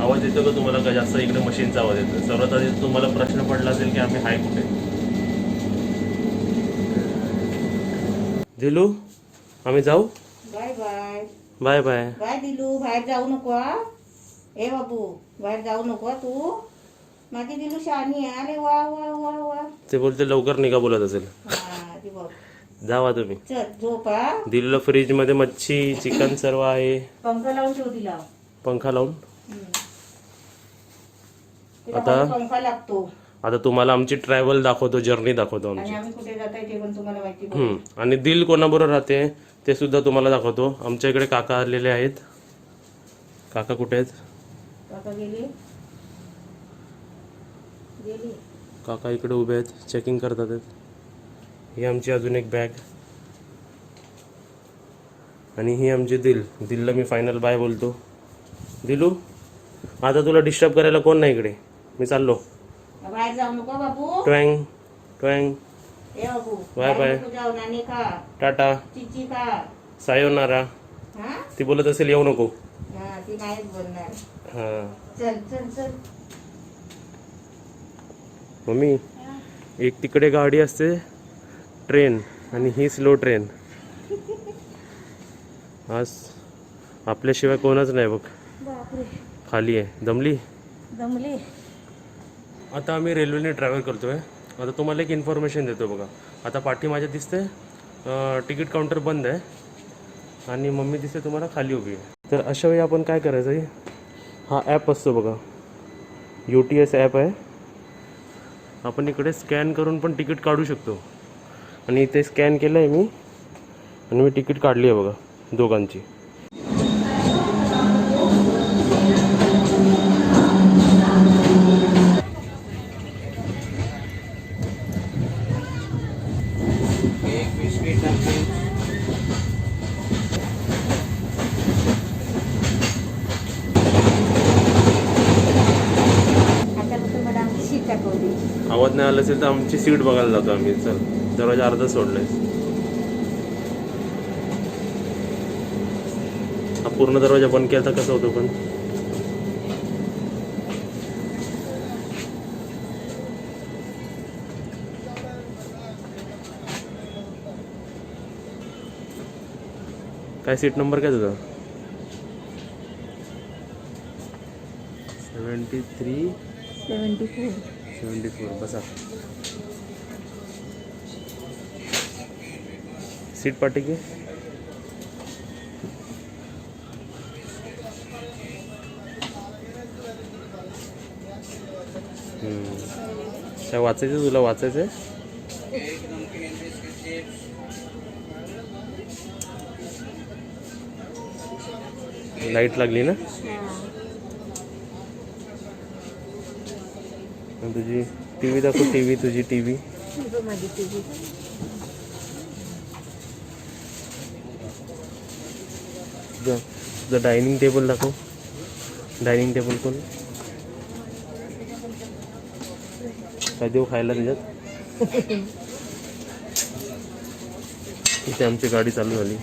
आवाज येतो का तुम्हाला का जास्त इकडे मशीनचा आवाज येतो? सर्वात आधी तुम्हाला प्रश्न पडला असेल की आम्ही हाय कुठे. दिलू आम्ही जाऊ. Bye bye. Bye bye. Bye Dilu, बाहेर जाऊ नको हा. ए बाबू, बाहेर जाऊ नको हा तू. माझी दिलू शहाणी आहे. अरे वा वा वा वा. ते बोलते लवकर निघा बोलत असेल. हा ती बघ. जावा तुम्ही. चल झोप हा. दिलूला फ्रीज मध्ये मच्छी चिकन सर्व आहे. पंखा लावून ठेव तिला. पंखा लावून. तिला आता पंखा लागतो. आता तुम्हाला आमची ट्रॅव्हल दाखवतो, जर्नी दाखवतो आणि आमची. आम्ही कुठे जातोय ते पण तुम्हाला माहिती. आणि दिल कोणाबरोबर राहते ते सुद्धा तुम्हाला दाखवतो. आमच्या इकडे काका आलेले आहेत. काका कुठे आहेत? काका गेली. काका इकडे उभे आहेत, चेकिंग करतात आहेत. ही आमची अजून एक बॅग आणि ही आमची दिलला मी फायनल बाय बोलतो. दिलू आता तुला डिस्टर्ब करायला कोण नाही इकडे, मी चाललो. बाहेर जाऊ नको बाबू. ट्वँग ट्वँग. ए बाबू बाय बाय. जाऊ नानी का टाटा चिची का. सायोनारा. हा ती बोलत असेल येऊ नको. हा ती नाहीच बोलणार. हां चल चल चल. मम्मी एक तिकडे गाडी असते ट्रेन आणि ही स्लो ट्रेन. आज आपल्याशिवाय कोणच नाही बघ. बापरे खाली आहे. दमली. दमली. आता आम्ही रेल्वेने ट्रॅव्हल करतो आहे. आता तुम्हाला एक इन्फॉर्मेशन देतो बघा. आता पाठी माझ्या दिसते तिकीट काउंटर बंद आहे आणि मम्मी दिसते तुम्हाला खाली उभी आहे. तर अशा वेळी आपण काय करायचं आहे, हा ॲप असतो बघा, UTS ॲप आहे. आपण इकडे स्कॅन करून पण तिकीट काढू शकतो. आणि इथे स्कॅन केलं आहे मी आणि मी तिकीट काढली आहे बघा दोघांची. आवाज नाही आला असेल तर आमची सीट बघायला जातो आम्ही. चल दरवाजा अर्धा सोडलाय. हा पूर्ण दरवाजा बंद केला तर कसं होतो पण. काय सीट नंबर काय तुझा? 73 74. बसा. सीट पाटी की. काय वाचायचं तुला? वाचायचं लाईट लागली ना तुझी. टीव्ही दाखव. टीव्ही तुझी. टीव्ही माझी टीव्ही. तुझं डायनिंग टेबल दाखव. डायनिंग टेबल कोण काय देऊ खायला त्याच्यात? इथे आमची गाडी चालू झाली.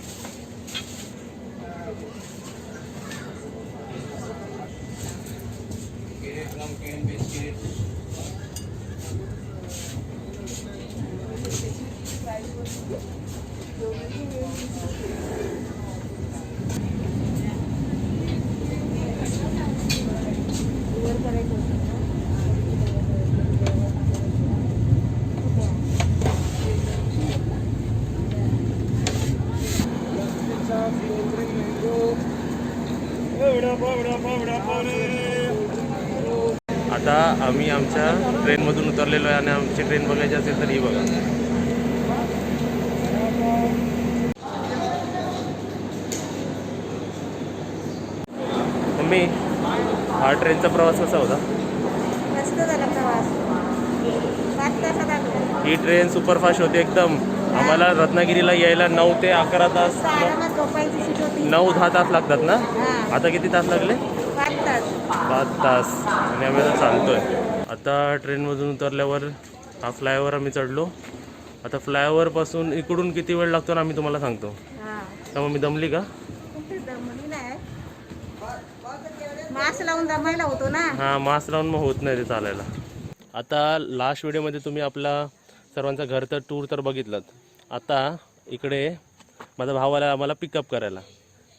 आता आम्ही आमच्या ट्रेनमधून उतरलेलो आहे आणि आमची ट्रेन बघायची असेल तर ही बघा. मम्मी हा ट्रेनचा प्रवास कसा होता? मस्त झाला प्रवास. 5 तासात आलो. ही ट्रेन सुपरफास्ट होती एकदम. आम्हाला रत्नागिरीला यायला 9 ते 11 तास, आरामात झोपायची सीट होती. 9-10 तास लागतात ना. हा. आता किती तास लागले? 5 तास. 5 तास. आणि आम्ही आता चालतोय. आता ट्रेनमधून उतरल्यावर हा फ्लायओव्हर आम्ही चढलो. आता फ्लायओव्हरपासून इकडून किती वेळ लागतो ना आम्ही तुम्हाला सांगतो. हा त्यामुळे मी दमली का? दमली नाही. मास्क लावून दमायला होतो ना. हां मास्क लावून मग होत नाही ते चालायला. आता लास्ट व्हिडिओमध्ये तुम्ही आपला सर्वांचा घरचा टूर तर बघितलात. आता इकडे माझा भाव आला आम्हाला पिकअप करायला,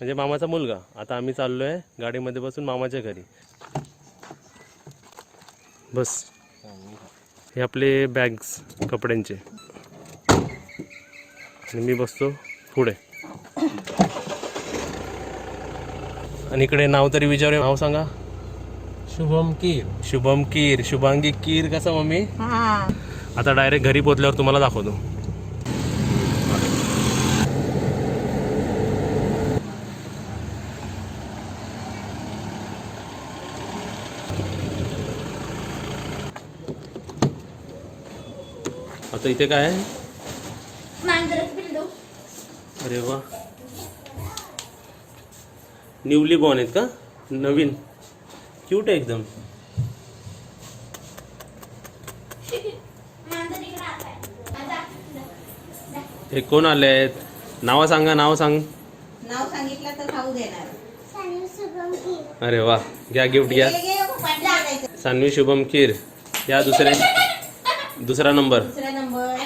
म्हणजे मामाचा मुलगा. आता आम्ही चाललो आहे गाडीमध्ये बसून मामाच्या घरी. बस हे आपले बॅग्स कपड्यांचे आणि मी बसतो पुढे. आणि इकडे नाव तरी विचारूया. नाव सांगा. शुभम कीर. शुभम कीर. शुभांगी कीर कसा मम्मी. हा आता डायरेक्ट घरी पोचल्यावर तुम्हाला दाखवतो. आता इथे काय आहे. अरे वा न्यूली बॉर्न आहेत का. नवीन क्यूट आहे एकदम. हे कोण आले आहेत. नाव सांगा. नाव सांग. नाव सांगितलं तर खाऊ देणार. अरे वा घ्या गिफ्ट घ्या. घे, घे, पाठी लागायचं. सान्वी शुभम कीर. या दुसरा नंबर. दुसरा नंबर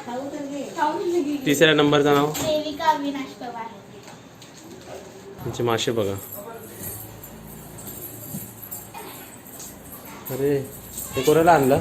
खाऊ तर घे. तिसऱ्या नंबरचं नाव. देविका अविनाश पवार. त्यांचे मासे बघा. अरे हे कोणाला आणलं.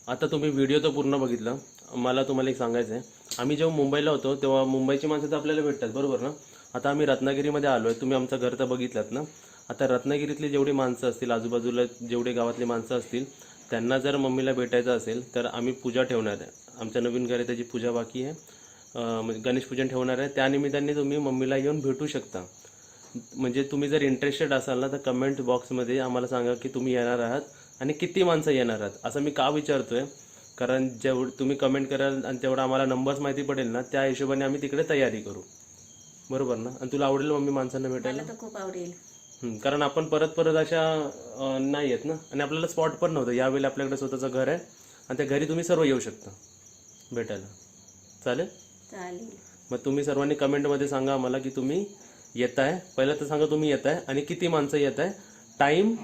आता तुम्ही व्हिडिओ तर पूर्ण बघितला. मला तुम्हाला एक सांगायचं आहे. आम्ही जेव्हा मुंबईला होतो तेव्हा मुंबईची माणसं तर आपल्याला भेटतात बरोबर ना. आता आम्ही रत्नागिरीमध्ये आलो आहे. तुम्ही आमचं घर तर बघितलात ना. आता रत्नागिरीतली जेवढी माणसं असतील, आजूबाजूला जेवढे गावातली माणसं असतील, त्यांना जर मम्मीला भेटायचं असेल तर आम्ही पूजा ठेवणार आहे. आमचं नवीन घर आहे त्याची पूजा बाकी आहे. गणेश पूजन ठेवणार आहे. त्यानिमित्ताने तुम्ही मम्मीला येऊन भेटू शकता. म्हणजे तुम्ही जर इंटरेस्टेड असाल ना तर कमेंट बॉक्समध्ये आम्हाला सांगा की तुम्ही येणार आहात आणि किती माणसं येणार आहात. असं मी का विचारतोय, कारण जेवढं तुम्ही कमेंट कराल आणि तेवढं आम्हाला नंबर्स माहिती पडेल ना, त्या हिशोबाने आम्ही तिकडे तयारी करू. बरोबर ना. आणि तुला आवडेल मम्मी माणसांना भेटायला. मला तर खूप आवडेल. कारण आपण परत अशा नाही आहेत ना. आणि आपल्याला स्पॉट पण नव्हतं. यावेळी आपल्याकडे स्वतःचं घर आहे आणि त्या घरी तुम्ही सर्व येऊ शकता भेटायला. चालेल. चालेल. मग तुम्ही सर्वांनी कमेंटमध्ये सांगा आम्हाला की तुम्ही येत आहे. पहिलं तर सांगा तुम्ही येत आहे आणि किती माणसं येत आहे, टाईम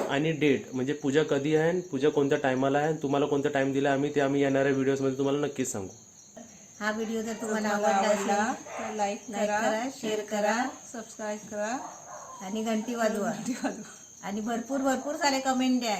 आणि डेट, म्हणजे पूजा कधी आहे आणि पूजा कोणत्या टायमाला आहे, तुम्हाला कोणता टाईम दिला आम्ही ते आम्ही येणाऱ्या व्हिडिओजमध्ये तुम्हाला नक्कीच सांगू. हा व्हिडिओ जर तुम्हाला आवडला असेल तर लाईक करा, शेअर करा सबस्क्राईब करा आणि घंटी वाजवा आणि भरपूर सारे कमेंट द्या.